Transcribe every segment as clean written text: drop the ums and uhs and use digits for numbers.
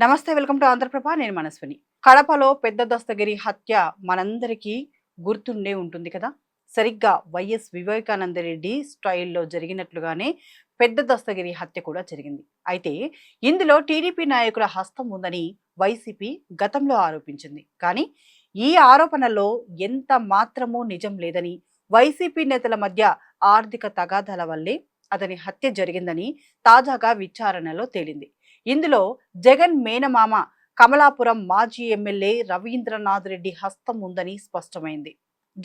నమస్తే, welcome to Andhraprabha. నేను మనస్విని. కడపలో పెద్ద దస్తగిరి హత్య మనందరికీ గుర్తుండే ఉంటుంది కదా. సరిగ్గా వైఎస్ వివేకానంద రెడ్డి స్టైల్లో జరిగినట్లుగానే పెద్ద దస్తగిరి హత్య కూడా జరిగింది. అయితే ఇందులో టీడీపీ నాయకుల హస్తం ఉందని వైసీపీ గతంలో ఆరోపించింది. కానీ ఈ ఆరోపణలో ఎంత మాత్రమూ నిజం లేదని, వైసీపీ నేతల మధ్య ఆర్థిక తగాదాల వల్లే అతని హత్య జరిగిందని తాజాగా విచారణలో తేలింది. ఇందులో జగన్ మేనమామ కమలాపురం మాజీ ఎమ్మెల్యే రవీంద్రనాథ్ రెడ్డి హస్తం ఉందని స్పష్టమైంది.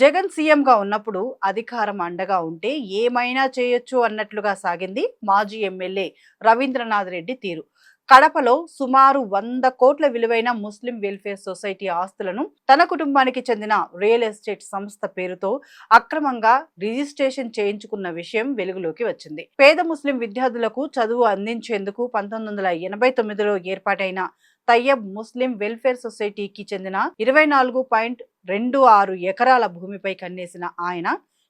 జగన్ సీఎంగా ఉన్నప్పుడు అధికారం అండగా ఉంటే ఏమైనా చేయొచ్చు అన్నట్లుగా సాగింది మాజీ ఎమ్మెల్యే రవీంద్రనాథ్ రెడ్డి తీరు. కడపలో సుమారు 100 కోట్ల విలువైన ముస్లిం వెల్ఫేర్ సొసైటీ ఆస్తులను తన కుటుంబానికి చెందిన రియల్ ఎస్టేట్ సంస్థ పేరుతో అక్రమంగా రిజిస్ట్రేషన్ చేయించుకున్న విషయం వెలుగులోకి వచ్చింది. పేద ముస్లిం విద్యార్థులకు చదువు అందించేందుకు 1989లో ఏర్పాటైన తయ్యబ్ ముస్లిం వెల్ఫేర్ సొసైటీకి చెందిన 24.26 ఎకరాల భూమిపై కన్నేసిన ఆయన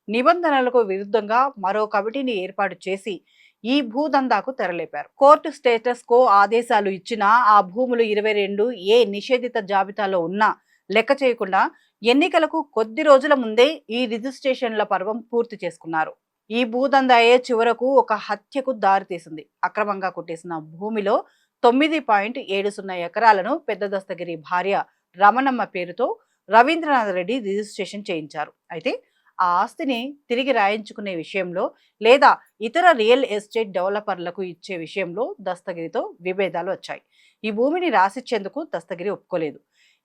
నిబంధనలకు విరుద్ధంగా మరో కమిటీని ఏర్పాటు చేసి ఈ భూదందాకు తెరలేపారు. కోర్టు స్టేటస్ కో ఆదేశాలు ఇచ్చినా ఆ భూములు 22A నిషేధిత జాబితాలో ఉన్నా లెక్క చేయకుండా ఎన్నికలకు కొద్ది రోజుల ముందే ఈ రిజిస్ట్రేషన్ల పర్వం పూర్తి చేసుకున్నారు. ఈ భూదందాయే చివరకు ఒక హత్యకు దారితీసింది. అక్రమంగా కొట్టేసిన భూమిలో 9.70 ఎకరాలను పెద్ద దస్తగిరి భార్య రమణమ్మ పేరుతో రవీంద్రనాథ్ రెడ్డి రిజిస్ట్రేషన్ చేయించారు. అయితే ఆ ఆస్తిని తిరిగి రాయించుకునే విషయంలో లేదా ఇతర రియల్ ఎస్టేట్ డెవలపర్లకు ఇచ్చే విషయంలో దస్తగిరితో విభేదాలు వచ్చాయి. ఈ భూమిని రాసిచ్చేందుకు దస్తగిరి ఒప్పుకోలేదు.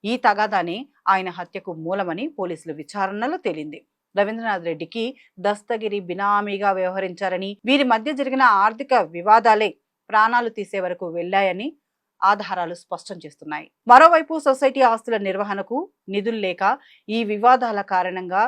ఈ తగాదానే ఆయన హత్యకు మూలమని పోలీసుల విచారణలో తేలింది. రవీంద్రనాథ్ రెడ్డికి దస్తగిరి బినామీగా వ్యవహరించారని, వీరి మధ్య జరిగిన ఆర్థిక వివాదాలే ప్రాణాలు తీసే వరకు వెళ్లాయని ఆధారాలు స్పష్టం చేస్తున్నాయి. మరోవైపు సొసైటీ ఆస్తుల నిర్వహణకు నిధులు లేక ఈ వివాదాల కారణంగా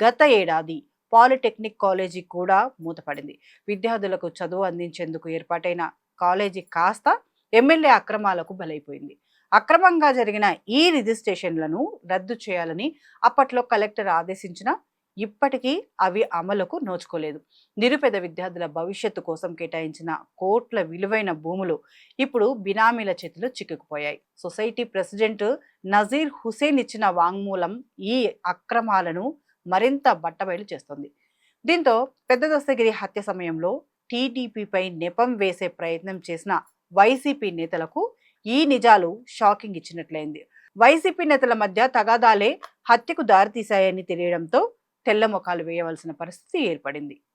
గత ఏడాది పాలిటెక్నిక్ కాలేజీ కూడా మూతపడింది. విద్యార్థులకు చదువు అందించేందుకు ఏర్పాటైన కాలేజీ కాస్త ఎమ్మెల్యే అక్రమాలకు బలైపోయింది. అక్రమంగా జరిగిన ఈ రిజిస్ట్రేషన్లను రద్దు చేయాలని అప్పట్లో కలెక్టర్ ఆదేశించినా ఇప్పటికీ అవి అమలుకు నోచుకోలేదు. నిరుపేద విద్యార్థుల భవిష్యత్తు కోసం కేటాయించిన కోట్ల విలువైన భూములు ఇప్పుడు బినామీల చేతిలో చిక్కుకుపోయాయి. సొసైటీ ప్రెసిడెంట్ నజీర్ హుసేన్ ఇచ్చిన వాంగ్మూలం ఈ అక్రమాలను మరింత బట్టబయలు చేస్తుంది. దీంతో పెద్ద దస్తగిరి హత్య సమయంలో టీడీపీపై నెపం వేసే ప్రయత్నం చేసిన వైసీపీ నేతలకు ఈ నిజాలు షాకింగ్ ఇచ్చినట్లయింది. వైసీపీ నేతల మధ్య తగాదాలే హత్యకు దారితీశాయని తెలియడంతో తెల్లమొఖాలు వేయవలసిన పరిస్థితి ఏర్పడింది.